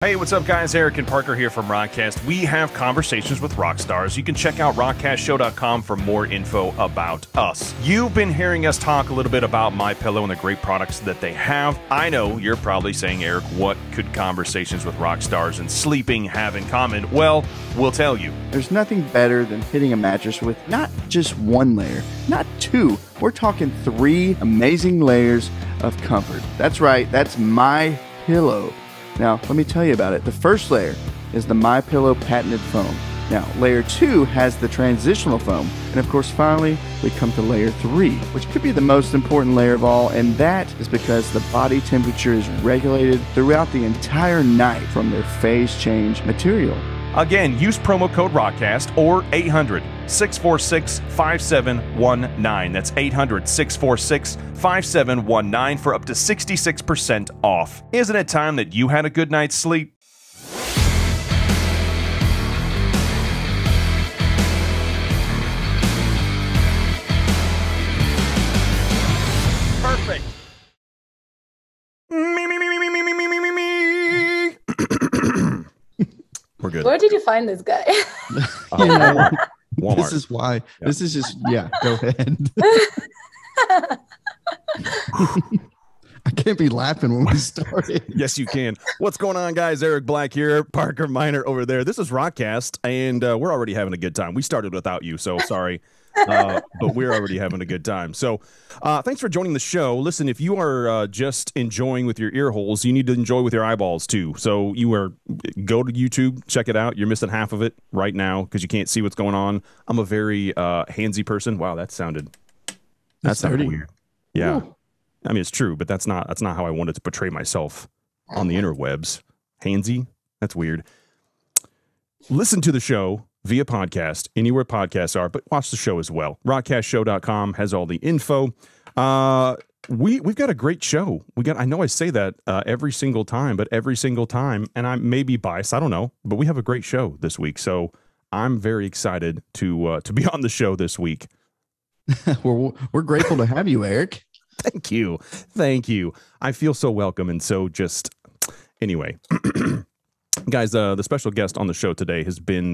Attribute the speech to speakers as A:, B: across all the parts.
A: Hey, what's up, guys? Eric and Parker here from ROCKCAST. We have conversations with rock stars. You can check out rockcastshow.com for more info about us. You've been hearing us talk a little bit about MyPillow and the great products that they have. I know you're probably saying, Eric, what could conversations with rock stars and sleeping have in common? Well, we'll tell you.
B: There's nothing better than hitting a mattress with not just one layer, not two. We're talking 3 amazing layers of comfort. That's right, that's MyPillow. Now, let me tell you about it. The first layer is the MyPillow patented foam. Now, layer 2 has the transitional foam. And of course, finally, we come to layer 3, which could be the most important layer of all, and that is because the body temperature is regulated throughout the entire night from their phase change material.
A: Again, use promo code ROCKCAST or 800-646-5719. That's 800-646-5719 for up to 66% off. Isn't it time that you had a good night's sleep? Perfect. We're good.
C: Where did you find this guy?
A: Walmart.
B: This is why. Yeah. This is just, yeah, go ahead. I can't be laughing when we started.
A: Yes, you can. What's going on, guys? Eric Black here, Parker Miner over there. This is ROCKCAST, and we're already having a good time. We started without you, so sorry. But we're already having a good time. So thanks for joining the show. Listen, if you are just enjoying with your ear holes, you need to enjoy with your eyeballs too. So go to YouTube, check it out. You're missing half of it right now because you can't see what's going on. I'm a very handsy person. Wow, that sounded weird. Yeah. Ooh. I mean, it's true, but that's not how I wanted to portray myself on the interwebs. Handsy? That's weird. Listen to the show via podcast, anywhere podcasts are, but watch the show as well. ROCKCastShow.com has all the info. We've got a great show. I know I say that every single time, and I may be biased, I don't know, but we have a great show this week. So I'm very excited to be on the show this week.
B: We're grateful to have you, Eric.
A: Thank you. I feel so welcome and so just anyway. Guys, the special guest on the show today has been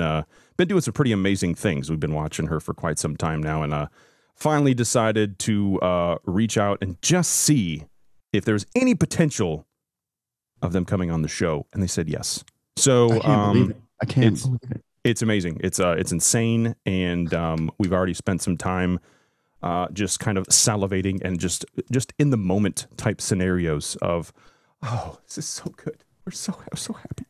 A: doing some pretty amazing things. We've been watching her for quite some time now, and finally decided to reach out and just see if there's any potential of them coming on the show, and they said yes. So
B: I can't believe it. I can't believe it.
A: It's amazing. It's insane, and we've already spent some time just kind of salivating and just in the moment type scenarios of, oh, this is so good. We're so happy.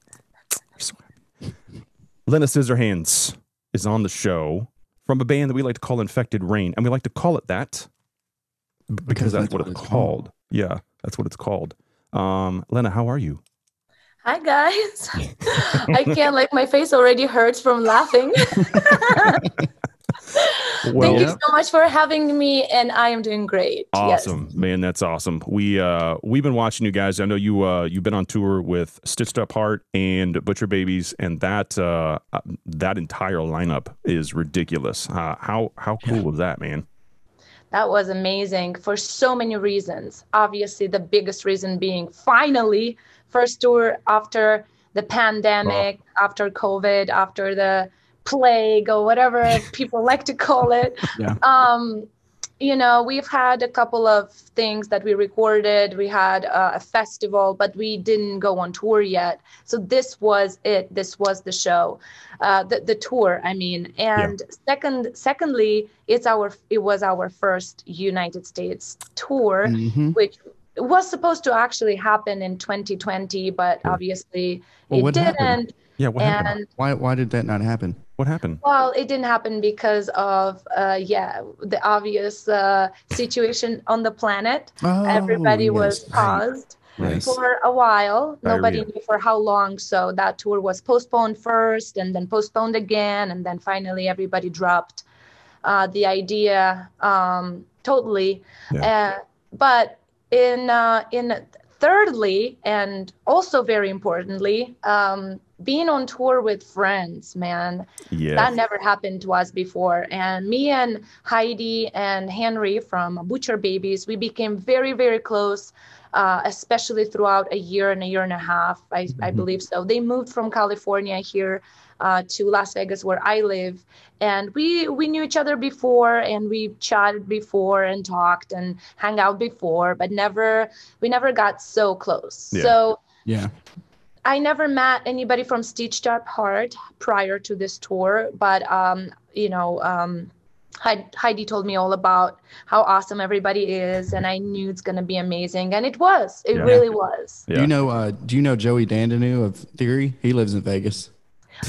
A: Lena Scissorhands is on the show from a band that we like to call Infected Rain, and we like to call it that because that's what it's called. Yeah, that's what it's called. Lena, how are you?
C: Hi, guys. I can't, my face already hurts from laughing.
A: Well,
C: thank you so much for having me, and I am doing great.
A: Awesome,
C: yes.
A: Man, that's awesome. We've been watching you guys. I know you've been on tour with Stitched Up Heart and Butcher Babies, and that entire lineup is ridiculous. How cool was that, man?
C: That was amazing for so many reasons. Obviously, the biggest reason being finally first tour after the pandemic, after COVID, after the plague or whatever people like to call it. Yeah. We've had a couple of things that we recorded. We had a festival, but we didn't go on tour yet. So this was it. This was the show, the tour, I mean. And secondly, it was our first United States tour, which was supposed to actually happen in 2020, but obviously it didn't.
B: Happened? Yeah, what happened? Why did that not happen?
A: What happened?
C: Well, it didn't happen because of, the obvious situation on the planet. Everybody was paused for a while. Nobody knew for how long. So that tour was postponed first and then postponed again. And then finally everybody dropped the idea totally. Yeah. But in thirdly, and also very importantly, being on tour with friends, man, that never happened to us before. And me and Heidi and Henry from Butcher Babies, we became very, very close especially throughout a year and a half, I believe so. They moved from California here to Las Vegas, where I live. And we knew each other before, and we chatted before and talked and hung out before, but we never got so close.
A: Yeah.
C: So
B: Yeah.
C: I never met anybody from Stitched Up Heart prior to this tour, but Heidi told me all about how awesome everybody is, and I knew it's going to be amazing, and it was. It really was.
A: Yeah.
B: Do you know Joey Dandanu of Theory? He lives in Vegas.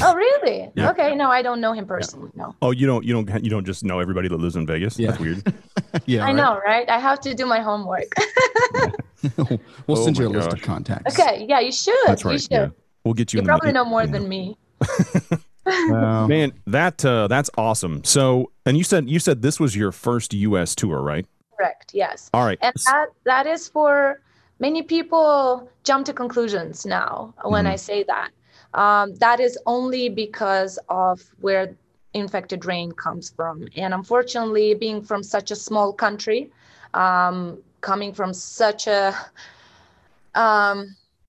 C: Oh, really?
A: Yeah.
C: Okay. No, I don't know him personally. No.
A: Oh, you don't just know everybody that lives in Vegas?
B: Yeah.
A: That's weird.
B: Yeah,
C: I know, right? I have to do my homework.
B: We'll send
A: Oh
B: you a
A: my
B: list
A: gosh.
B: of contacts.
C: Okay. Yeah, you should.
A: That's right.
C: You should.
A: Yeah. We'll get you.
C: You probably know more than me.
A: Man, that's awesome. So, and you said this was your first U.S. tour, right?
C: Correct. Yes.
A: All right.
C: And that is for many people jump to conclusions now when I say that. That is only because of where Infected Rain comes from. And unfortunately, being from such a small country, coming from such a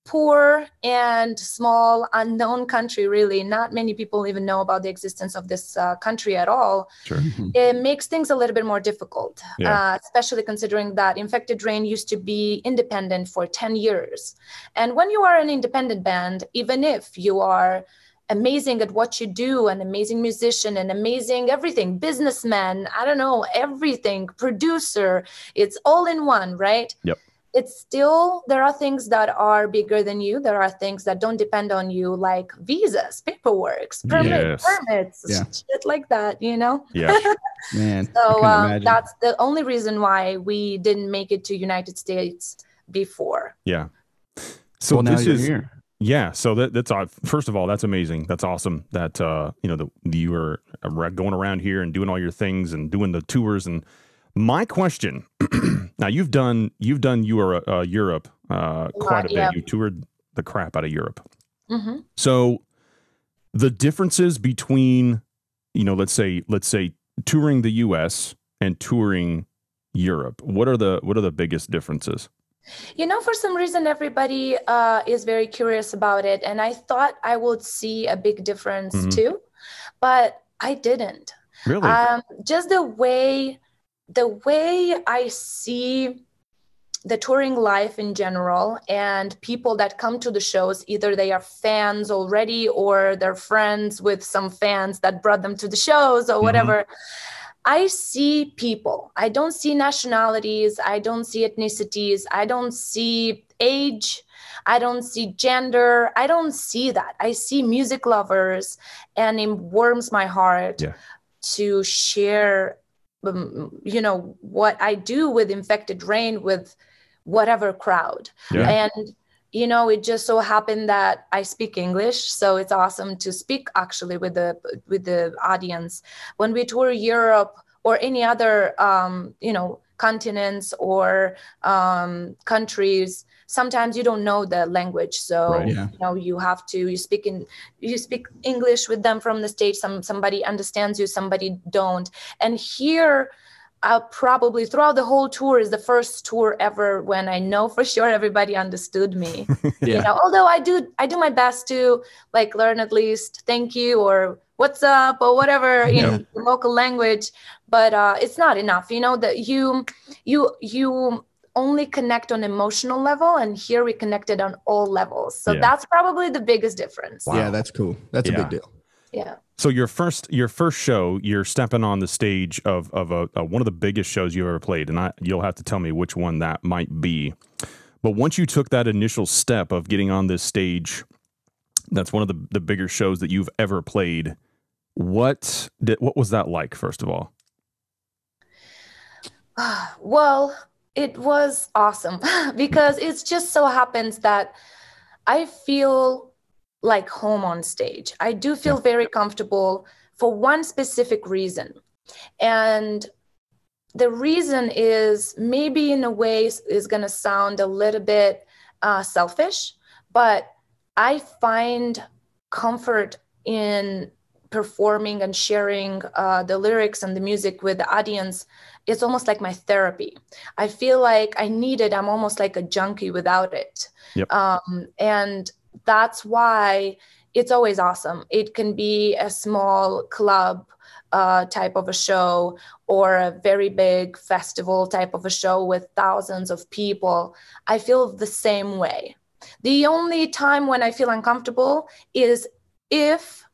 C: poor and small unknown country, really, not many people even know about the existence of this country at all.
A: Sure.
C: It makes things a little bit more difficult,
A: Yeah.
C: especially considering that Infected Rain used to be independent for 10 years. And when you are an independent band, even if you are amazing at what you do, an amazing musician, an amazing everything, businessman, I don't know, everything, producer, it's all in one, right?
A: Yep.
C: It's still, there are things that are bigger than you. There are things that don't depend on you, like visas, paperwork, permits, shit like that, you know?
A: Yeah.
B: Man.
C: So
B: I couldn't imagine.
C: that's the only reason why we didn't make it to United States before.
A: Yeah. So
B: well, now
A: this
B: you're
A: is
B: here.
A: Yeah, so that's first of all, that's amazing. That's awesome that you were going around here and doing all your things and doing the tours. And my question, now you've done Europe quite a bit.
C: Yeah.
A: You toured the crap out of Europe.
C: Mm-hmm.
A: So the differences between let's say touring the U.S. and touring Europe, what are the biggest differences?
C: For some reason, everybody is very curious about it. And I thought I would see a big difference too, but I didn't.
A: Really?
C: Just the way I see the touring life in general, and people that come to the shows, either they are fans already or they're friends with some fans that brought them to the shows or whatever. I see people. I don't see nationalities. I don't see ethnicities. I don't see age. I don't see gender. I don't see that. I see music lovers, and it warms my heart to share, what I do with Infected Rain with whatever crowd.
A: Yeah.
C: And it just so happened that I speak English, so it's awesome to speak actually with the audience. When we tour Europe or any other continents or countries, sometimes you don't know the language, so you speak English with them from the stage. Somebody understands you, somebody don't. And here, probably throughout the whole tour is the first tour ever when I know for sure everybody understood me. Although I do my best to learn at least thank you or what's up or whatever in the local language, but it's not enough. That you only connect on emotional level, and here we connected on all levels. So that's probably the biggest difference.
B: Wow. Yeah, that's cool. That's a big deal.
C: Yeah.
A: So your first show, you're stepping on the stage of one of the biggest shows you've ever played, and you'll have to tell me which one that might be. But once you took that initial step of getting on this stage, that's one of the bigger shows that you've ever played. What was that like, first of all?
C: Well, it was awesome because it just so happens that I feel like home on stage. I do feel very comfortable for one specific reason. And the reason is, maybe in a way is going to sound a little bit selfish, but I find comfort in performing and sharing the lyrics and the music with the audience, it's almost like my therapy. I feel like I need it. I'm almost like a junkie without it.
A: Yep.
C: And that's why it's always awesome. It can be a small club type of a show, or a very big festival type of a show with thousands of people. I feel the same way. The only time when I feel uncomfortable is if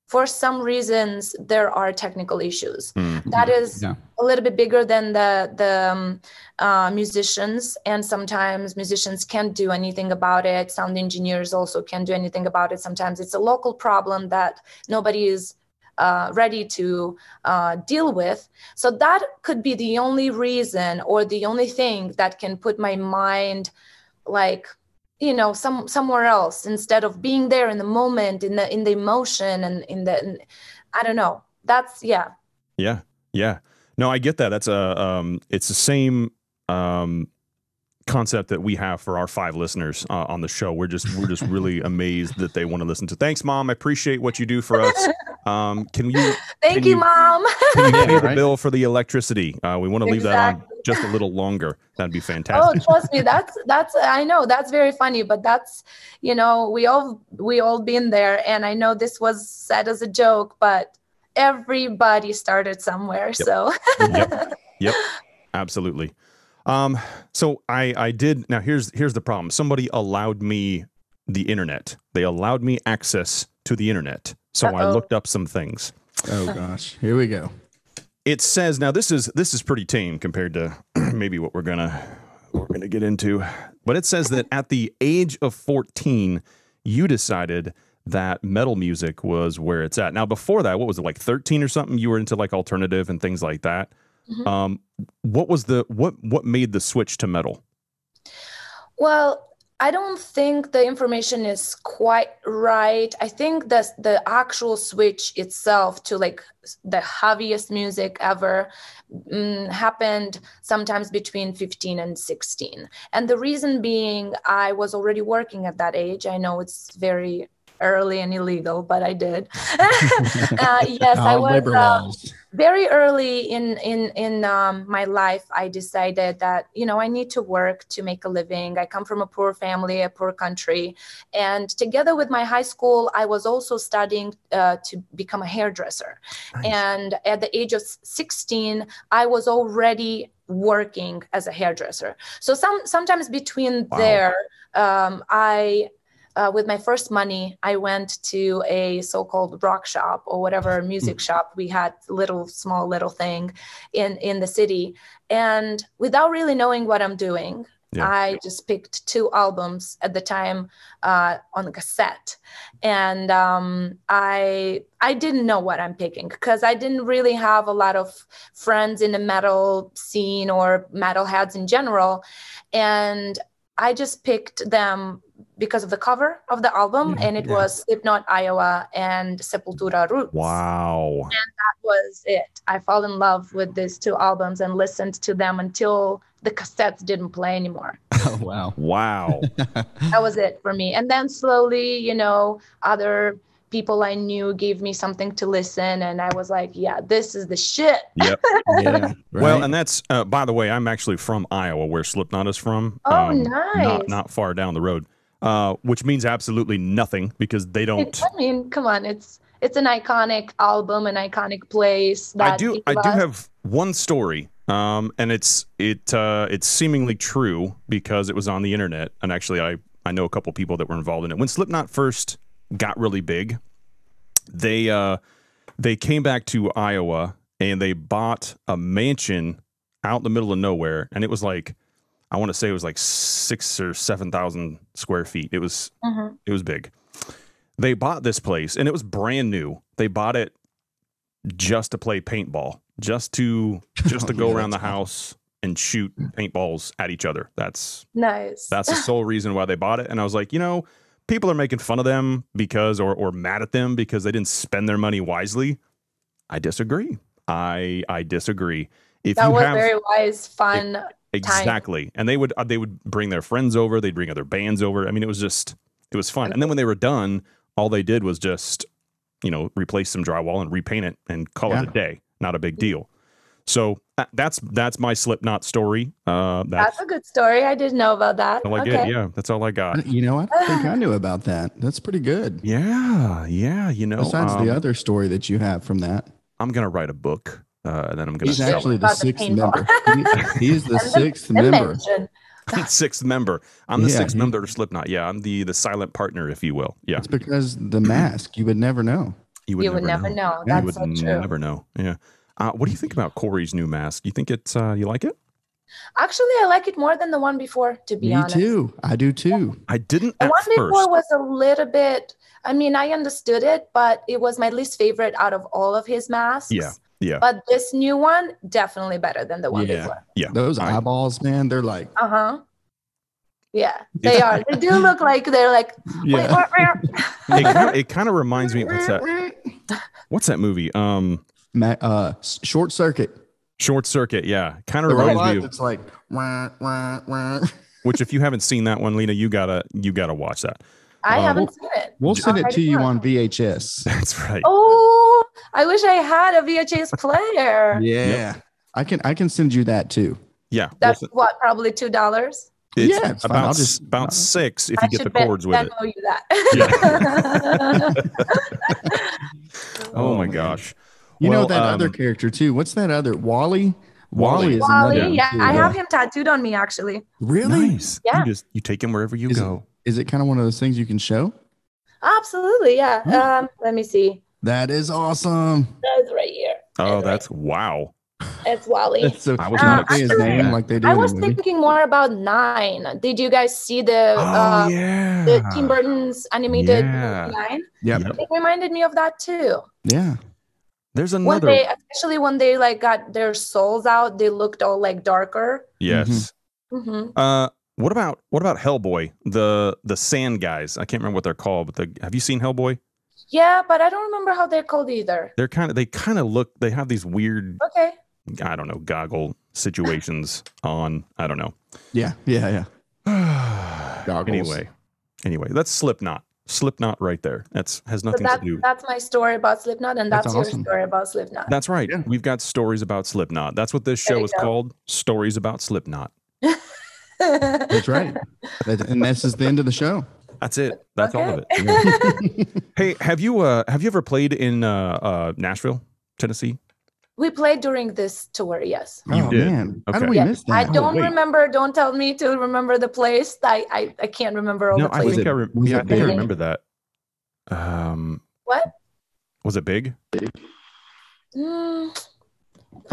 C: for some reasons there are technical issues. That is a little bit bigger than the musicians, and sometimes musicians can't do anything about it. Sound engineers also can't do anything about it. Sometimes it's a local problem that nobody is ready to deal with. So that could be the only reason, or the only thing that can put my mind like, you know, somewhere else, instead of being there in the moment, in the emotion, and I don't know. That's yeah. No, I get that. That's it's the same concept that we have for our 5 listeners on the show. We're just really amazed that they want to listen to. Thanks, Mom. I appreciate what you do for us. Can you? Thank you, Mom.
A: Can you pay the bill for the electricity? We want to leave that on just a little longer. That'd be fantastic.
C: Oh, trust me, that's I know that's very funny, but that's, you know, we all been there, and I know this was said as a joke, but everybody started somewhere.
A: Yep.
C: So.
A: Yep. Absolutely. So I did. Now here's the problem. Somebody allowed me the internet. They allowed me access to the internet. So I looked up some things.
D: Oh gosh, here we go.
A: It says, now this is pretty tame compared to maybe what we're gonna get into, but it says that at the age of 14, you decided that metal music was where it's at. Now before that, what was it, like 13 or something? You were into like alternative and things like that. What was what made the switch to metal?
C: Well, I don't think the information is quite right. I think that the actual switch itself to like the heaviest music ever happened sometimes between 15 and 16. And the reason being, I was already working at that age. I know it's very early and illegal, but I did. Yes, I was very early in my life. I decided that, you know, I need to work to make a living. I come from a poor family, a poor country, and together with my high school, I was also studying to become a hairdresser. Nice. And at the age of 16, I was already working as a hairdresser. So sometimes between there, with my first money, I went to a so-called rock shop or whatever music shop. We had small little thing in the city. And without really knowing what I'm doing, I just picked 2 albums at the time on cassette. And I didn't know what I'm picking because I didn't really have a lot of friends in the metal scene or metalheads in general. And I just picked them because of the cover of the album, and it was Slipknot, Iowa, and Sepultura Roots.
A: Wow.
C: And that was it. I fell in love with these 2 albums and listened to them until the cassettes didn't play anymore.
D: Oh, wow.
A: Wow.
C: That was it for me. And then slowly, you know, other people I knew gave me something to listen, and I was like, yeah, this is the shit.
A: Yep.
D: Yeah, right.
A: Well, and that's, by the way, I'm actually from Iowa, where Slipknot is from.
C: Oh, nice.
A: Not far down the road. Which means absolutely nothing because they don't.
C: I mean, come on, it's an iconic album, an iconic place. That
A: I do have one story, and it's seemingly true because it was on the internet, and actually I know a couple people that were involved in it. When Slipknot first got really big, they came back to Iowa and they bought a mansion out in the middle of nowhere, and it was like, I want to say it was like 6,000 or 7,000 square feet. It was big. They bought this place and it was brand new. They bought it just to play paintball, just to go around the house and shoot paintballs at each other. That's
C: nice.
A: That's the sole reason why they bought it. And I was like, you know, people are making fun of them because, or mad at them because they didn't spend their money wisely. I disagree. I disagree.
C: That was very wise, fun.
A: Exactly.
C: Time.
A: And they would bring their friends over. They'd bring other bands over. I mean, it was fun. And then when they were done, all they did was just replace some drywall and repaint it and call it a day. Not a big deal. So that's my Slipknot story.
C: That's a good story. I didn't know about that.
A: All I get. Yeah, that's all I got.
D: You know, I think I knew about that. That's pretty good.
A: Yeah.
D: Besides the other story that you have from that,
A: I'm gonna write a book. And then I'm gonna.
D: He's actually the sixth member. He's the sixth member.
A: Sixth member. I'm the sixth member to Slipknot. Yeah, I'm the silent partner, if you will. Yeah.
D: It's because the mask. You would never know.
C: You would never know.
A: Yeah,
C: That's
A: you would never know. Yeah. What do you think about Corey's new mask? You think it's you like it?
C: Actually, I like it more than the one before, to be honest.
D: Me too. I do too.
A: I didn't
C: The
A: at
C: one
A: first.
C: before was a little bit, I mean, I understood it, but it was my least favorite out of all of his masks.
A: Yeah.
C: But this new one, definitely better than the one before.
A: Yeah.
D: Those eyeballs, man, they're like.
C: Yeah, they are. They do look like they're like.
D: Yeah.
A: It kind of reminds me. What's that movie?
D: Short Circuit.
A: Short Circuit. Yeah, kind of
D: The
A: reminds
D: robot
A: me of.
D: that's like. Wah, wah, wah.
A: Which, if you haven't seen that one, Lena, you gotta watch that.
C: I haven't seen it.
D: We'll send it to you on VHS.
A: That's right.
C: Oh, I wish I had a VHS player.
D: Yeah, I can send you that too.
A: Yeah,
C: That's what, probably $2?
A: It's
D: fine. I'll
A: about
D: just
A: about $6 if
C: I
A: you get
C: should
A: the cords with it.
C: Venmo you that.
A: Oh my gosh!
D: You know that other character too. What's that other Wally? Wally is another
C: Wally,
D: one,
C: yeah,
D: too.
C: I have him tattooed on me actually.
D: Really?
A: Nice.
C: Yeah.
A: You take him wherever you go.
D: Is it kind of one of those things you can show?
C: Absolutely, yeah. Let me see.
D: That is awesome.
C: That's right here.
A: Oh, that's wow.
C: It's Wally.
D: So
A: I was
D: can
A: not
D: you say his
A: expecting
D: name
A: that.
D: like they do
C: I
D: in
C: was
D: the movie.
C: thinking more about 9. Did you guys see the
A: Yeah.
C: Tim Burton's animated
A: Yeah.
C: movie 9?
D: Yep.
C: It reminded me of that too.
D: Yeah.
A: There's
C: When
A: another.
C: especially when they like got their souls out, they looked all like darker.
A: Yes.
C: Hmm.
A: What about Hellboy? The sand guys. I can't remember what they're called, but have you seen Hellboy?
C: Yeah, but I don't remember how they're called either.
A: They kind of look. They have these weird.
C: Okay.
A: I don't know, goggle situations on. I don't know.
D: Yeah. Goggles.
A: Anyway, that's Slipknot. Slipknot right there. Has nothing to do.
C: That's my story about Slipknot, and that's your
D: awesome.
C: story about Slipknot.
A: That's right.
D: Yeah.
A: We've got stories about Slipknot. That's what this
C: There
A: show
C: you
A: is
C: go.
A: called. Stories about Slipknot.
D: That's right. And this is the end of the show.
A: That's it. That's all of it. Yeah. Hey, have you ever played in Nashville, Tennessee?
C: We played during this tour, yes.
A: You did.
D: Man. How
A: Okay.
D: do we miss that?
C: I don't
A: wait.
C: remember. Don't tell me to remember the place. I can't remember all
A: No,
C: the
A: I
C: places.
A: think
D: Was it
A: I
D: big?
A: remember that.
C: What?
A: Was it big?
C: I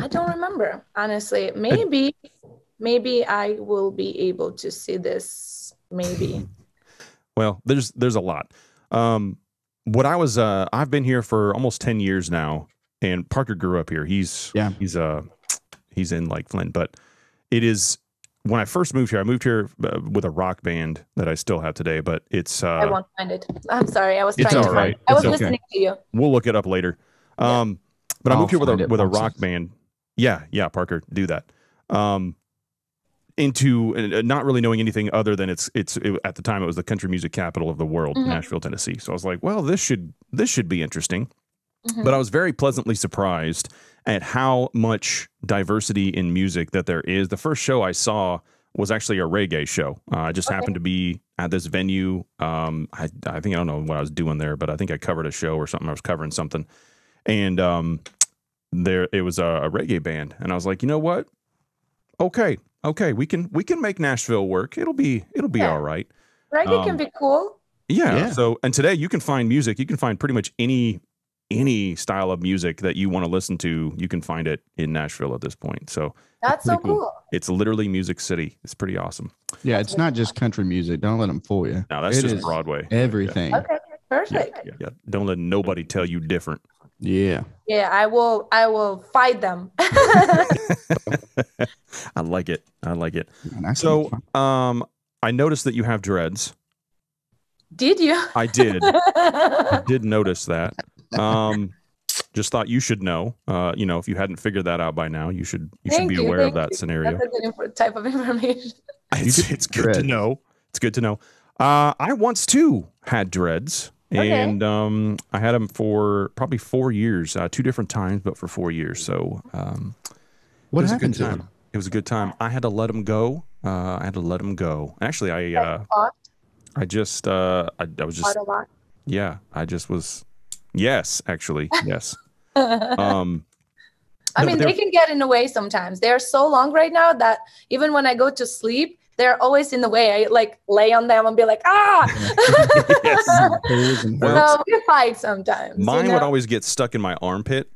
C: don't remember, honestly. Maybe I will be able to see this. Maybe.
A: Well, there's a lot. I've been here for almost 10 years now, and Parker grew up here. He's in like Flint, but it is when I first moved here. I moved here with a rock band that I still have today, but it's
C: I won't find it. I'm sorry. I was
A: It's
C: trying to
A: all
C: find
A: right.
C: I was
A: It's okay.
C: listening to you.
A: we'll look it up later. But I
D: I'll
A: moved here with
D: find
A: a
D: it
A: with a
D: once
A: rock
D: it's-
A: band. Yeah, Parker, do that. Into not really knowing anything other than at the time it was the country music capital of the world, Nashville, Tennessee. So I was like, well, this should be interesting. But I was very pleasantly surprised at how much diversity in music that there is. The first show I saw was actually a reggae show. I just happened to be at this venue. I think I don't know what I was doing there, but I think I covered a show or something. I was covering something, and there it was a reggae band, and I was like, you know what? Okay, we can make Nashville work. It'll be all right.
C: Reggae can be cool.
A: Yeah. So, and today you can find music. You can find pretty much any style of music that you want to listen to. You can find it in Nashville at this point. So
C: That's so
A: pretty
C: cool.
A: It's literally Music City. It's pretty awesome.
D: Yeah, it's not just country music. Don't let them fool you.
A: No, that's
D: It
A: just
D: is
A: Broadway.
D: Everything.
C: Okay, perfect.
A: Yeah. Don't let nobody tell you different.
D: Yeah.
C: Yeah, I will fight them.
A: I like it.
D: Man, I
A: So,
D: can-
A: I noticed that you have dreads.
C: Did you?
A: I did. I did notice that. Just thought you should know. If you hadn't figured that out by now, you should be aware of that scenario.
C: That's a good type of information.
A: It's good to know. It's good to know. I once too had dreads,
C: Okay.
A: And I had them for probably 4 years, 2 different times, but for 4 years. So
D: What
A: it was a
D: happened
A: good
D: to
A: time.
D: him?
A: It was a good time. I had to let him go. Actually,
C: Fought
A: I just I was just
C: a lot.
A: yeah, I just was yes, actually, yes.
C: I
A: No, but
C: mean,
A: they're
C: they can get in the way sometimes. They're so long right now that even when I go to sleep, they're always in the way. I like lay on them and be like, ah.
A: yes.
D: Pulls and
A: Well,
D: hurts.
C: So we fight sometimes.
A: Mine
C: you
A: would
C: know?
A: always get stuck in my armpit,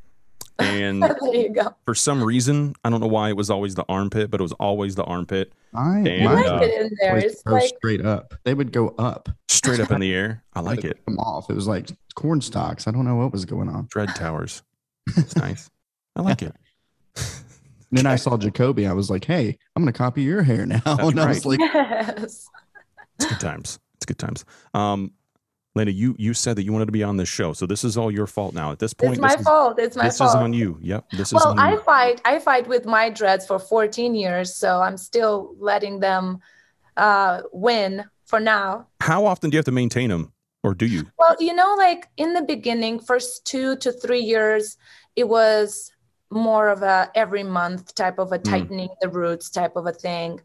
A: and
C: There you go.
A: for some reason, I don't know why it was always the armpit, but it was always the armpit,
D: I
C: I
A: and
C: like it in there.
D: always
C: It's
D: go
C: like
D: straight up. They would go up.
A: straight up in the air. I like it.
D: Come off. It was like corn stalks. I don't know what was going on.
A: Dread towers. It's nice. I like it.
D: Then I saw Jacoby. I was like, "Hey, I'm going to copy your hair now." And I was like,
C: yes.
A: It's good times. It's good times. Lena, you said that you wanted to be on this show, so this is all your fault now. At this point,
C: It's my fault. It's my
A: this
C: fault.
A: is on you. Yep, this is
C: Well,
A: on
C: I
A: you.
C: fight with my dreads for 14 years, so I'm still letting them win for now.
A: How often do you have to maintain them, or do you?
C: Well, like in the beginning, first 2 to 3 years, it was more of a every month type of a tightening the roots type of a thing.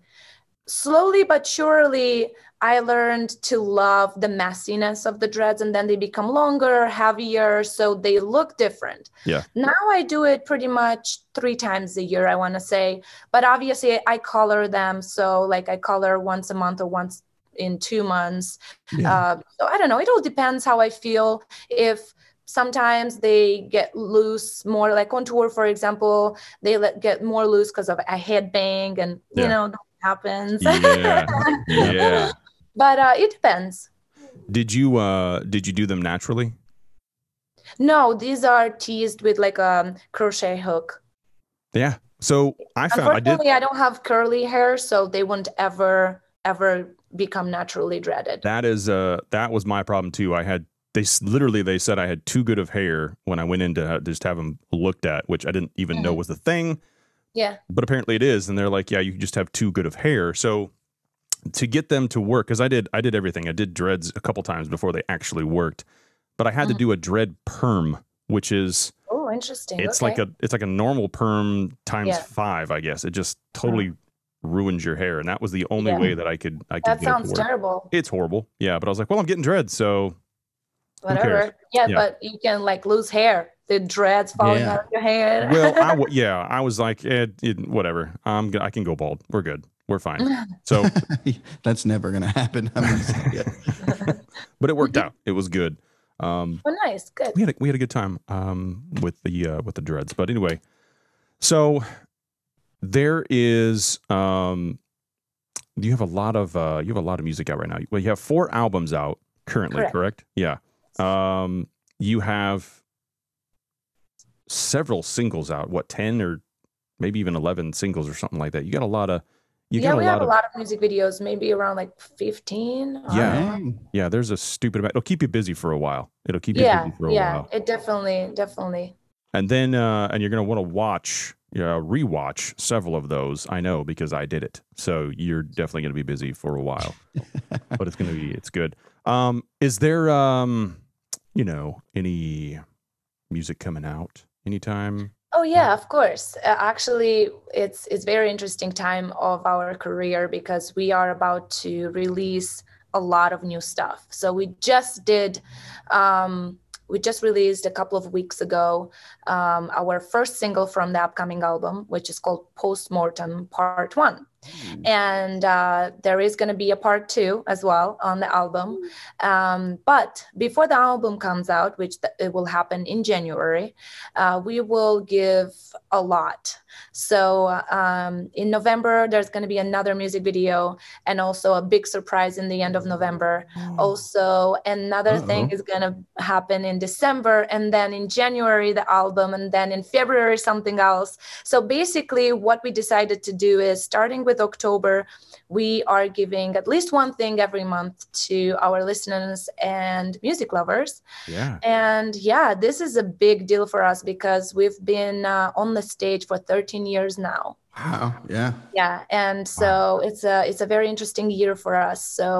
C: Slowly but surely, I learned to love the messiness of the dreads, and then they become longer, heavier, so they look different.
A: Yeah.
C: Now I do it pretty much 3 times a year, I want to say. But obviously, I color them. So like I color once a month or once in 2 months.
D: Yeah.
C: So I don't know. It all depends how I feel. If sometimes they get loose more, like on tour, for example, they get more loose because of a headbang, and that happens.
A: Yeah. Yeah.
C: But it depends.
A: Did you do them naturally?
C: No, these are teased with like a crochet hook.
A: Yeah. So I found
C: Unfortunately, I don't have curly hair, so they wouldn't ever become naturally dreaded.
A: That was my problem too. They said I had too good of hair when I went in to just have them looked at, which I didn't even know was the thing.
C: Yeah.
A: But apparently it is. And they're like, yeah, you just have too good of hair. So to get them to work, because I did everything. I did dreads a couple times before they actually worked, but I had to do a dread perm, which is
C: interesting.
A: It's
C: okay.
A: like a normal perm times 5, I guess. It just totally ruins your hair, and that was the only way that I could.
C: That
A: get
C: sounds
A: it to work.
C: terrible.
A: It's horrible. Yeah, but I was like, well, I'm getting dreads, so
C: whatever. Yeah, but you can like lose hair. The dreads falling out of your hair.
A: Well, I was like, whatever. I can go bald. We're good. We're fine. So
D: that's never going to happen.
A: But it worked out. It was good.
C: Nice, good.
A: We had a good time with the dreads. But anyway, so there is you have a lot of music out right now. Well, you have 4 albums out currently, correct? Yeah. You have several singles out. What, 10 or maybe even 11 singles or something like that? You got a lot of.
C: We have a lot of music videos, maybe around like 15.
A: Yeah. There's a stupid amount. It'll keep you busy for a while. It'll keep you busy for a while.
C: Yeah, it definitely.
A: And then, and you're gonna want to rewatch several of those. I know because I did it. So you're definitely gonna be busy for a while. But it's good. Is there any music coming out anytime?
C: Oh yeah, of course. Actually, it's very interesting time of our career because we are about to release a lot of new stuff. So we just released a couple of weeks ago our first single from the upcoming album, which is called Postmortem Part 1. And there is going to be a part 2 as well on the album. But before the album comes out, which it will happen in January, we will give a lot. So in November, there's going to be another music video and also a big surprise in the end of November. Also, another thing is going to happen in December, and then in January, the album, and then in February, something else. So basically what we decided to do is starting with with October, we are giving at least one thing every month to our listeners and music lovers.
A: Yeah.
C: And yeah, this is a big deal for us because we've been on the stage for 13 years now.
D: Wow. Yeah.
C: Yeah, and so it's a very interesting year for us. So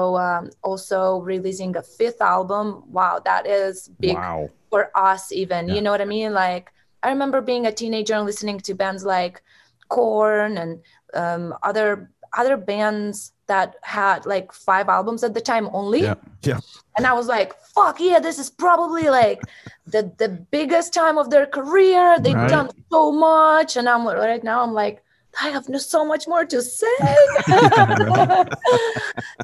C: also releasing a 5th album, wow, that is big for us even. You know what I mean? Like, I remember being a teenager and listening to bands like Korn and other bands that had like 5 albums at the time only.
A: Yeah.
C: And I was like, fuck yeah, this is probably like the biggest time of their career. They've done so much. And I'm right now, I'm like, I have so much more to say.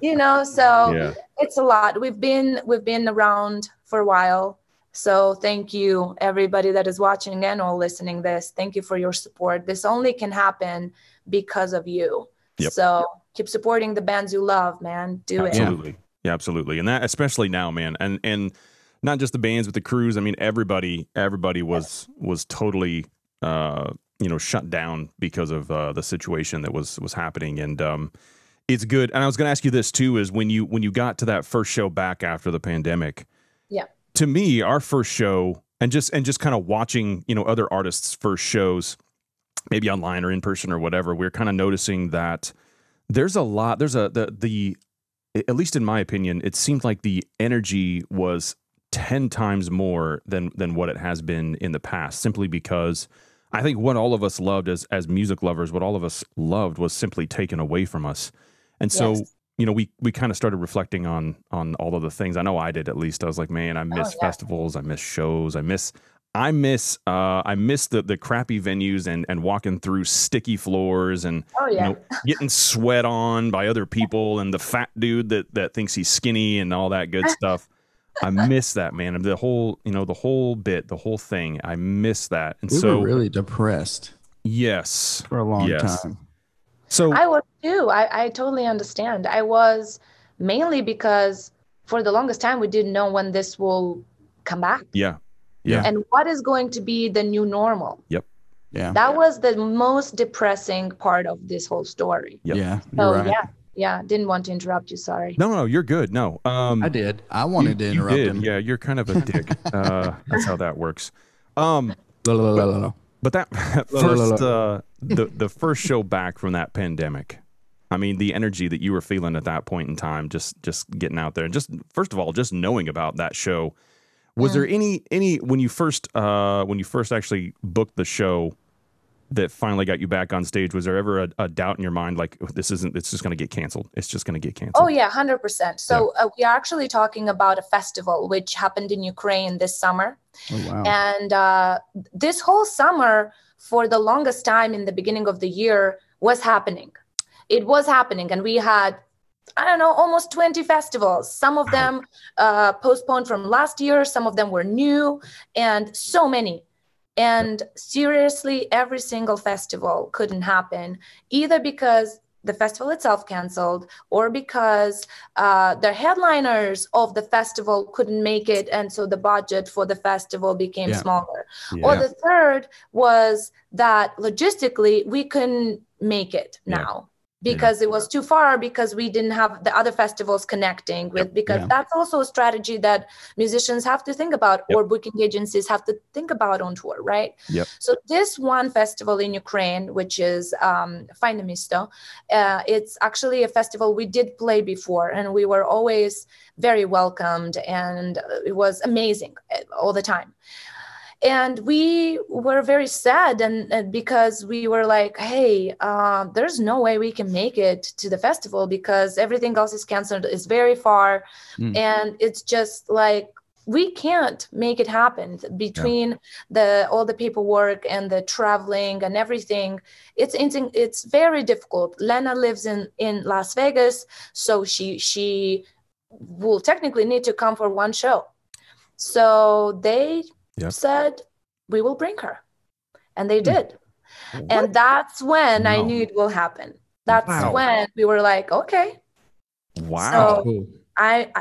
C: You know, so it's a lot. We've been around for a while. So thank you, everybody that is watching and or listening this. Thank you for your support. This only can happen because of you.
A: Yep.
C: So keep supporting the bands you love, man. Do it.
A: Absolutely. Yeah, absolutely. And that, especially now, man. And not just the bands, but the crews. I mean, everybody was totally, shut down because of the situation that was happening. And it's good. And I was going to ask you this too, is when you got to that first show back after the pandemic, to me, our first show and just kind of watching, other artists' first shows, maybe online or in person or whatever, we're kind of noticing that there's a lot, at least in my opinion, it seemed like the energy was 10 times more than what it has been in the past, simply because I think what all of us loved as music lovers, what all of us loved was simply taken away from us. And so, we kind of started reflecting on all of the things. I know I did, at least. I was like, man, I miss festivals. I miss shows. I miss the crappy venues and walking through sticky floors and getting sweat on by other people and the fat dude that thinks he's skinny and all that good stuff. I miss that, man. And the whole bit, the whole thing. I miss that. And
D: we were really depressed.
A: Yes.
D: For a long time.
C: So I was too. I totally understand. I was mainly because for the longest time we didn't know when this will come back.
A: Yeah.
C: And what is going to be the new normal?
A: Yep.
D: Yeah.
C: That was the most depressing part of this whole story.
A: Yep.
D: Yeah.
C: So right. Yeah. Didn't want to interrupt you. Sorry.
A: No, you're good. No.
D: I did. I wanted to interrupt him.
A: Yeah, you're kind of a dick. That's how that works. But that first, the first show back from that pandemic, I mean, the energy that you were feeling at that point in time, just getting out there, and just first of all, just knowing about that show, was there any when you first actually booked the show that finally got you back on stage? Was there ever a doubt in your mind, like it's just going to get canceled? It's just going to get canceled.
C: Oh yeah, 100%. So we are actually talking about a festival which happened in Ukraine this summer.
D: Oh wow!
C: And this whole summer, for the longest time in the beginning of the year, was happening. It was happening, and we had, I don't know, almost 20 festivals. Some of them postponed from last year. Some of them were new, and so many. And seriously, every single festival couldn't happen, either because the festival itself canceled or because the headliners of the festival couldn't make it. And so the budget for the festival became smaller. Yeah. Or the third was that logistically we couldn't make it now. Because it was too far, because we didn't have the other festivals connecting with, because that's also a strategy that musicians have to think about or booking agencies have to think about on tour, right?
A: Yep.
C: So this one festival in Ukraine, which is Fajne Misto, it's actually a festival we did play before, and we were always very welcomed, and it was amazing all the time. And we were very sad, and because we were like, hey, there's no way we can make it to the festival because everything else is canceled. It's very far. And it's just like, we can't make it happen between all the paperwork and the traveling and everything. It's very difficult. Lena lives in Las Vegas, so she will technically need to come for one show. So they said, we will bring her. And they did. And that's when I knew it will happen. That's when we were like, okay.
A: Wow.
C: So I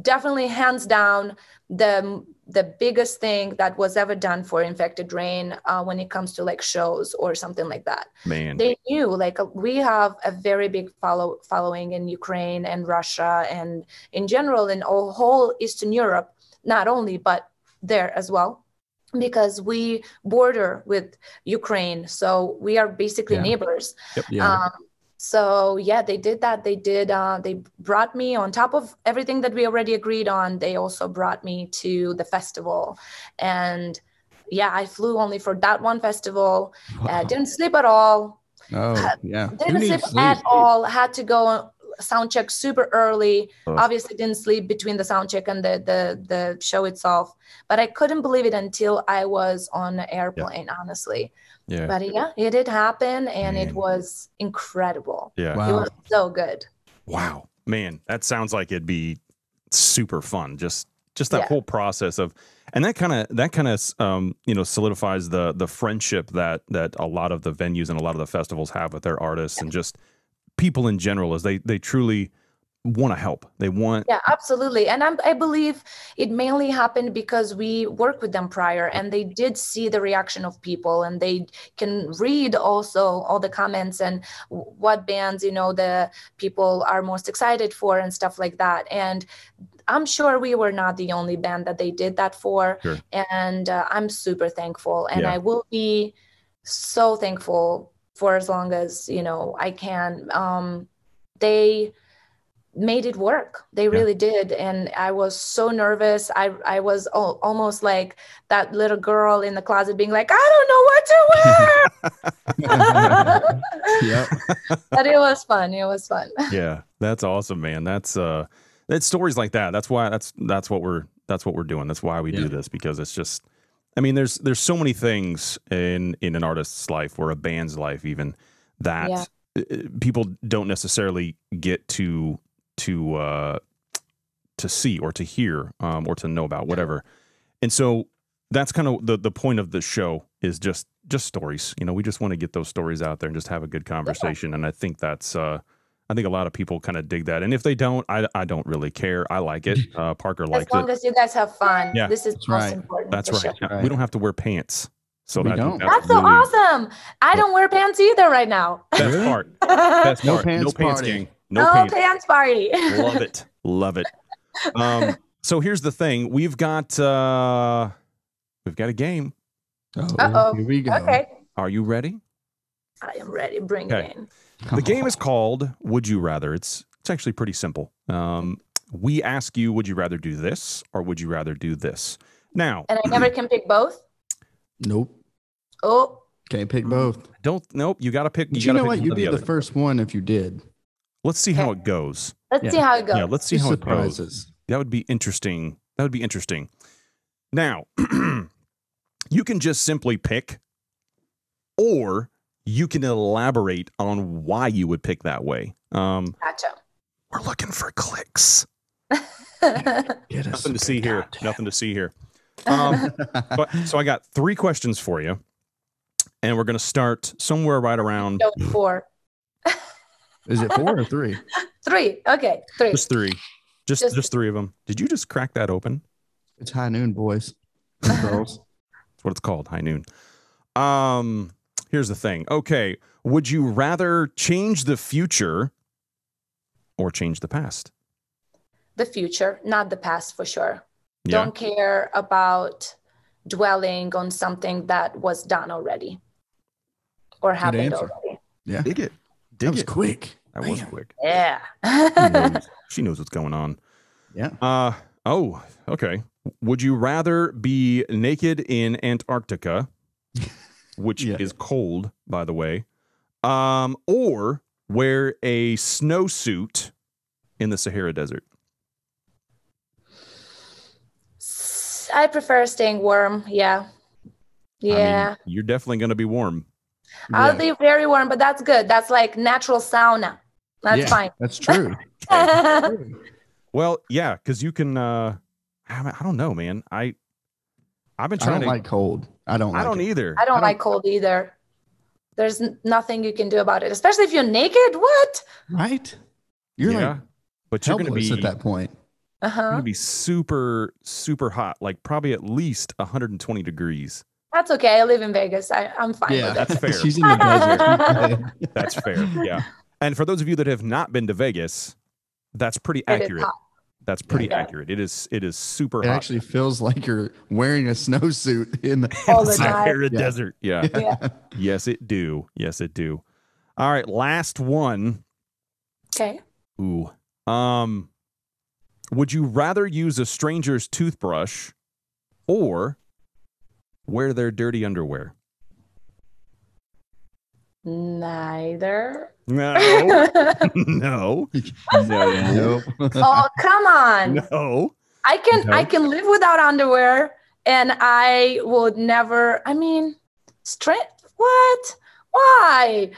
C: definitely, hands down, the the biggest thing that was ever done for Infected Rain when it comes to like shows or something like that.
A: Man,
C: they knew like we have a very big following in Ukraine and Russia and in general in all whole Eastern Europe, not only, but there as well, because we border with Ukraine. So we are basically neighbors.
A: Yep.
D: Yeah.
C: So yeah, they did that. They brought me on top of everything that we already agreed on. They also brought me to the festival, and yeah, I flew only for that one festival.
D: Wow.
C: Didn't sleep at all.
D: Oh, yeah.
C: Didn't sleep at all. Had to go sound check super early.
A: Oh.
C: Obviously didn't sleep between the sound check and the show itself. But I couldn't believe it until I was on the airplane, honestly.
A: Yeah.
C: But yeah, it did happen, and it was incredible.
A: Yeah.
D: Wow.
C: It was so good.
A: Wow, man, that sounds like it'd be super fun. Just that whole process of, and that kind of you know, solidifies the friendship that a lot of the venues and a lot of the festivals have with their artists and just people in general, as they truly want to help. They want.
C: Yeah, absolutely. And I believe it mainly happened because we worked with them prior, and they did see the reaction of people, and they can read also all the comments and what bands, you know, the people are most excited for and stuff like that. And I'm sure we were not the only band that they did that for.
A: Sure.
C: And I'm super thankful, and I will be so thankful for as long as, you know, I can. They made it work. They really did. And I was so nervous. I was almost like that little girl in the closet being like, I don't know what to wear.
D: Yep.
C: But it was fun. It was fun.
A: Yeah, that's awesome, man. That's stories like that. That's why that's what we're doing. That's why we do this, because it's just, I mean, there's so many things in an artist's life, or a band's life even, that people don't necessarily get to see or to hear or to know about, whatever. And so that's kind of the point of the show, is just stories. You know, we just want to get those stories out there and just have a good conversation. And I think that's I think a lot of people kind of dig that. And if they don't, I don't really care. I like it. Parker likes it.
C: As long as you guys have fun.
A: Yeah.
C: This is most important.
A: That's right.
C: Sure.
A: We don't have to wear pants. So
D: We don't.
C: That's so awesome. I don't wear pants either right now.
A: Best part. Best
D: No
A: part.
D: pants
A: No pants
D: party.
A: gang.
C: No pants party.
A: Love it. Love it. So here's the thing. We've got a game.
C: Uh-oh.
D: Here we go.
C: Okay.
A: Are you ready?
C: I am ready. Bring it in.
A: The game is called Would You Rather. It's actually pretty simple. We ask you, would you rather do this or would you rather do this? Now,
C: And I never can pick both?
D: Nope.
C: Oh.
D: Can't pick both.
A: nope. You got to pick.
D: But you know what?
A: Pick
D: You'd
A: one or
D: be
A: the
D: the
A: other.
D: first one if you did.
A: Let's see how it goes.
C: Let's see how it goes.
A: Yeah, let's see how it goes.
D: Surprises.
A: That would be interesting. That would be interesting. Now, you can just simply pick, or you can elaborate on why you would pick that way.
C: Gotcha.
A: We're looking for clicks.
D: Get us
A: Nothing to see here.
D: content.
A: Nothing to see here. So I got 3 questions for you, and we're going to start somewhere right around
C: Go 4.
D: Is it 4 or 3?
C: 3. Okay. 3.
A: just 3. Just 3 of them. Did you just crack that open?
D: It's high noon, boys and girls.
A: That's what it's called, high noon. Here's the thing. Okay, would you rather change the future or change the past?
C: The future, not the past, for sure.
A: Yeah.
C: Don't care about dwelling on something that was done already or happened
D: answer.
C: already.
D: Yeah.
A: Dig it.
D: That
A: Dig
D: was
A: it.
D: quick.
A: That was
D: Man.
A: quick.
C: Yeah.
A: She knows what's going on.
D: Yeah.
A: Oh, okay. Would you rather be naked in Antarctica, which
D: Yeah.
A: is cold, by the way, or wear a snowsuit in the Sahara Desert?
C: I prefer staying warm. Yeah. Yeah.
A: I mean, you're definitely going to be warm.
C: I'll be very warm, but that's good. That's like natural sauna. That's
D: Yeah,
C: fine.
D: That's true.
A: Well, yeah, because you can. I don't know, man. I've been
D: I
A: trying
D: don't
A: to.
D: like cold. I don't like it.
A: Either.
C: I don't like cold either. There's nothing you can do about it, especially if you're naked. What?
D: Right? You're
A: yeah,
D: like
A: but you're going to
D: helpless
A: be
D: at that point.
A: gonna be super, super hot, like probably at least 120 degrees.
C: That's okay. I live in Vegas. I'm fine with it.
A: That's fair.
D: She's in the desert.
A: That's fair. Yeah. And for those of you that have not been to Vegas, that's pretty accurate. That's pretty accurate. It is super hot.
D: It actually feels like you're wearing a snowsuit in the
C: All the time.
A: Sahara Desert. Yeah. Yes, it do. Yes, it do. All right, last one.
C: Okay.
A: Ooh. Would you rather use a stranger's toothbrush or wear their dirty underwear?
C: Neither.
A: No. No.
B: No.
C: Oh, come on.
A: No.
C: I can live without underwear, and I would never. I mean, what? Why?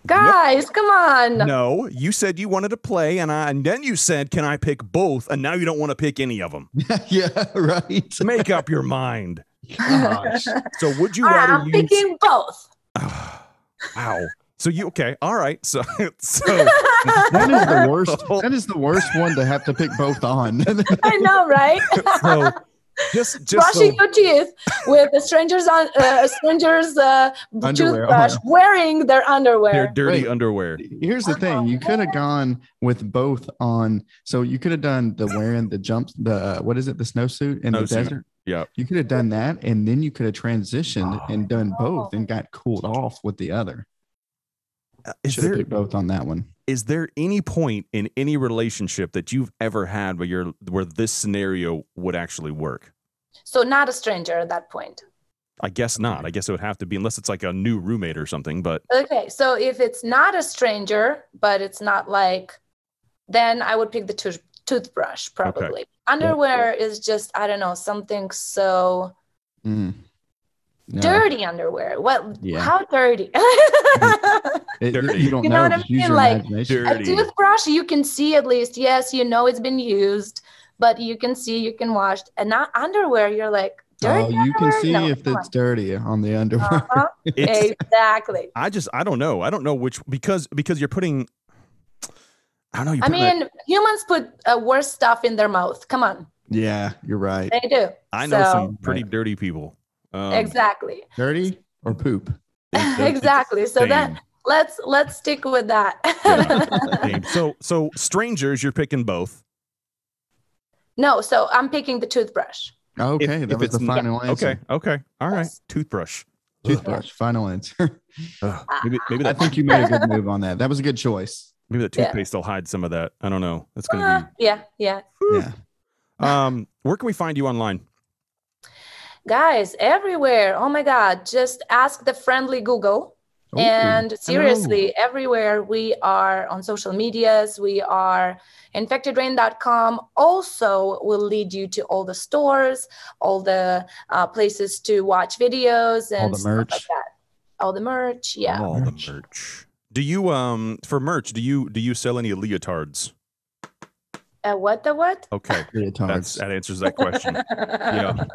C: Guys, come on.
A: No, you said you wanted to play, and then you said, "Can I pick both?" And now you don't want to pick any of them.
D: Yeah, right.
A: Make up your mind. Gosh. So would you
C: All right,
A: rather
C: I'm picking both.
A: Wow. So you okay? All right. So
D: that is the worst. That is the worst one to have to pick both on.
C: I know, right?
A: so just
C: brushing your teeth with a stranger's toothbrush, wearing their underwear.
A: Their dirty underwear.
D: Here's the thing: you could have gone with both on. So you could have done the wearing the jumps, the what is it, the snowsuit in the desert.
A: Yeah,
D: you could have done that, and then you could have transitioned and done both, and got cooled off with the other. Should have picked both on that one.
A: Is there any point in any relationship that you've ever had where this scenario would actually work?
C: So not a stranger at that point.
A: I guess not. I guess it would have to be, unless it's like a new roommate or something. But
C: okay, so if it's not a stranger, but it's not like, then I would pick the toothbrush probably. Okay. Underwear is just, I don't know, something so dirty underwear. What? Yeah. How dirty?
A: Dirty.
D: You don't
C: know what I mean? Like
A: dirty.
C: A toothbrush, you can see at least. Yes, you know it's been used, but you can see, you can wash. And not underwear, you're like, dirty.
D: Oh, you can see if it's dirty on the underwear.
C: Exactly.
A: I don't know. I don't know which, because you're putting. I don't know.
C: I mean, humans put worse stuff in their mouth. Come on.
D: Yeah, you're right.
C: They do.
A: I know some pretty dirty people.
C: Exactly.
D: Dirty or poop?
C: Exactly. So then let's stick with that.
A: Yeah. So strangers, you're picking both.
C: No, so I'm picking the toothbrush.
D: Okay, that was the final answer.
A: Okay. All right.
C: Yes.
A: Toothbrush.
D: Final anscer.
A: Maybe
D: I think you made a good move on that. That was a good choice.
A: Maybe the toothpaste will hide some of that. I don't know. That's gonna
C: be yeah.
A: Where can we find you online?
C: Guys, everywhere. Oh my God. Just ask the friendly Google. Ooh, and seriously, everywhere we are on social medias. We are infectedrain.com. Also will lead you to all the stores, all the places to watch videos and
D: all the merch.
C: Stuff like that. All the merch. Yeah.
A: All the merch. Do you for merch, do you sell any leotards?
C: What?
A: Okay.
D: Leotards.
A: That answers that question. Yeah.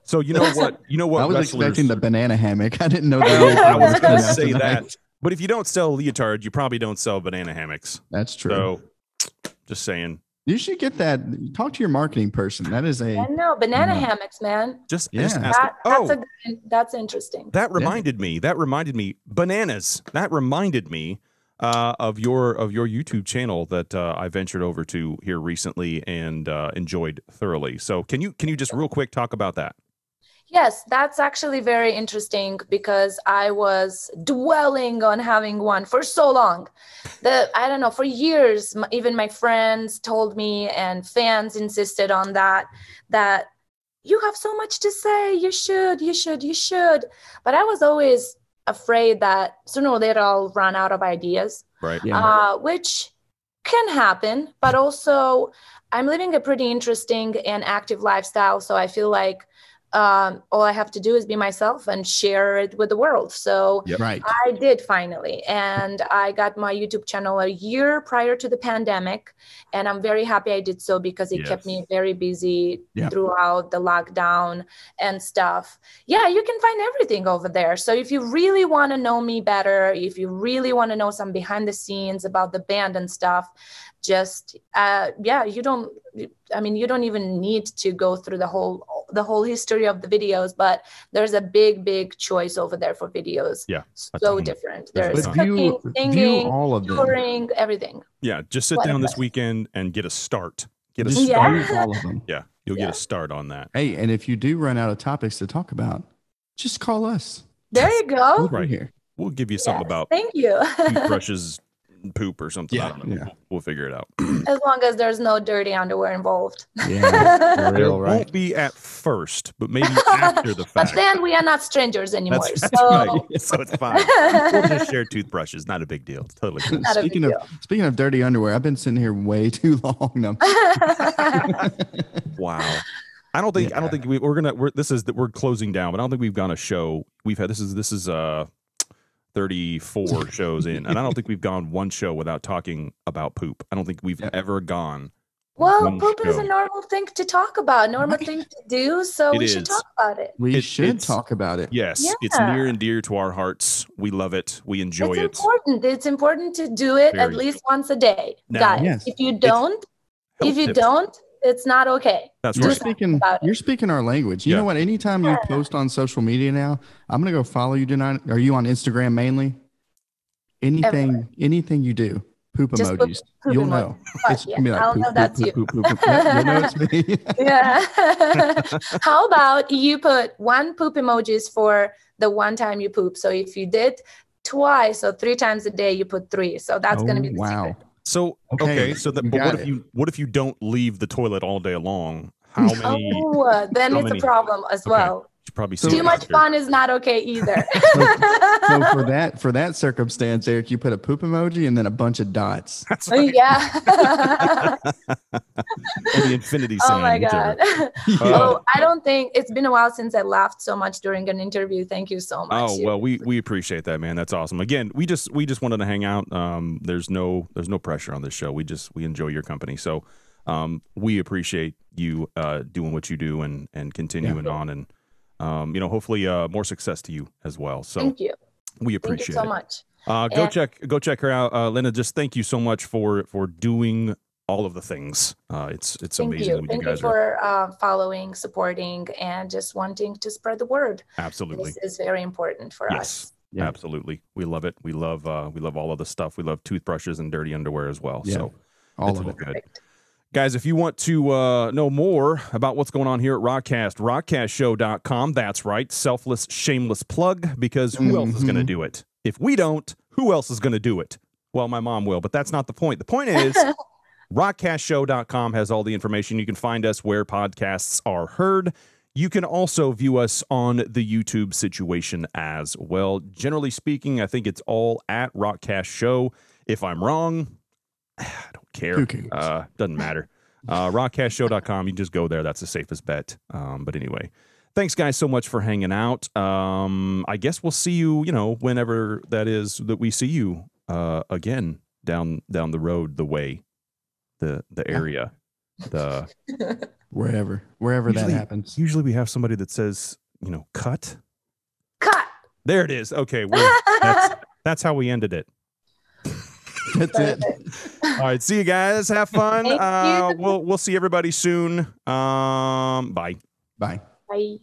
A: So you know what?
D: I was expecting the banana hammock. I didn't know that.
A: I was going to say that. But if you don't sell leotards, you probably don't sell banana hammocks.
D: That's true.
A: So just saying.
D: You should get that. Talk to your marketing person. That is a.
C: I know banana hammocks, man.
A: Just ask.
C: That's interesting.
A: That reminded me. Bananas. That reminded me of your YouTube channel that I ventured over to here recently and enjoyed thoroughly. So can you just real quick talk about that?
C: Yes, that's actually very interesting because I was dwelling on having one for so long. I don't know, for years, even my friends told me and fans insisted on that you have so much to say, you should. But I was always afraid that sooner or later I'll run out of ideas,
A: right?
C: Yeah. Which can happen, but also I'm living a pretty interesting and active lifestyle. So I feel like all I have to do is be myself and share it with the world. So
D: Right.
C: I did finally. And I got my YouTube channel a year prior to the pandemic. And I'm very happy I did so because it kept me very busy throughout the lockdown and stuff. Yeah, you can find everything over there. So if you really want to know me better, if you really want to know some behind the scenes about the band and stuff, just you don't even need to go through the whole history of the videos, but there's a big choice over there for videos. So different. There's cooking, singing,
D: all of
C: touring, everything.
A: Just sit down this weekend and get a start.
D: All of them.
A: You'll get a start on that.
D: Hey, and if you do run out of topics to talk about, just call us.
C: There you go.
A: Right here, we'll give you something about
C: thank you
A: toothbrushes, poop or something. I don't know. We'll figure it out.
C: As long as there's no dirty underwear involved.
A: There won't be at first, but maybe after the fact.
C: But then we are not strangers anymore.
A: That's right. So it's fine. We'll just share toothbrushes. Not a big deal. It's totally cool.
D: Speaking of dirty underwear, I've been sitting here way too long. No.
A: Wow. I don't think we're closing down, but I don't think we've gone a show. We've had this is 34 shows in, and I don't think we've gone one show without talking about poop. I don't think we've ever gone.
C: Well, poop is a normal thing to talk about, normal thing to do, so we should talk about it.
D: We should talk about it.
A: Yes, it's near and dear to our hearts. We love it. We enjoy it.
C: It's important to do it at least once a day, guys. If you don't, it's not okay.
A: That's
D: right. You're speaking our language. You know what? Anytime you post on social media now, I'm going to go follow you tonight. Are you on Instagram mainly? Anything you do, poop emojis. You'll know.
C: It's gonna be like I'll know that's you.
D: You'll know it's me.
C: How about you put 1 poop emojis for the one time you poop? So if you did twice or 3 times a day, you put 3. So that's going to be the secret.
A: So what if you don't leave the toilet all day long? How many?
C: Then it's a problem as well.
A: Probably
C: too much fun is not okay either.
D: So for that circumstance, Eric, you put a poop emoji and then a bunch of dots.
A: That's right.
C: Yeah.
A: And the infinity sign.
C: Oh my God. I don't think it's been a while since I laughed so much during an interview. Thank you so much.
A: Oh well, we appreciate that, man. That's awesome. Again, we just wanted to hang out. There's no pressure on this show. We enjoy your company. So we appreciate you doing what you do and continuing on and. Hopefully more success to you as well. So
C: thank you.
A: We appreciate it
C: so much.
A: Go check her out. Lena, just thank you so much for doing all of the things. It's amazing.
C: Thank you for following, supporting, and just wanting to spread the word.
A: Absolutely.
C: This is very important for us.
A: Yeah. Absolutely. We love it. We love all of the stuff. We love toothbrushes and dirty underwear as well. Yeah. So
D: all of it.
A: Good. Guys, if you want to know more about what's going on here at ROCKCAST, rockcastshow.com. That's right. Selfless, shameless plug, because who else is going to do it? If we don't, who else is going to do it? Well, my mom will, but that's not the point. The point is rockcastshow.com has all the information. You can find us where podcasts are heard. You can also view us on the YouTube situation as well. Generally speaking, I think it's all at ROCKCAST Show. If I'm wrong, I don't care.
D: Who cares?
A: Doesn't matter. Rockcastshow.com. You can just go there. That's the safest bet. But anyway, thanks guys so much for hanging out. I guess we'll see you, whenever that is that we see you again down the road, the way, the area, the
D: wherever that happens.
A: Usually we have somebody that says, cut.
C: There
A: it is. Okay. That's how we ended it.
D: That's it.
A: All right. See you guys. Have fun. We'll see everybody soon. Bye.
D: Bye.
C: Bye.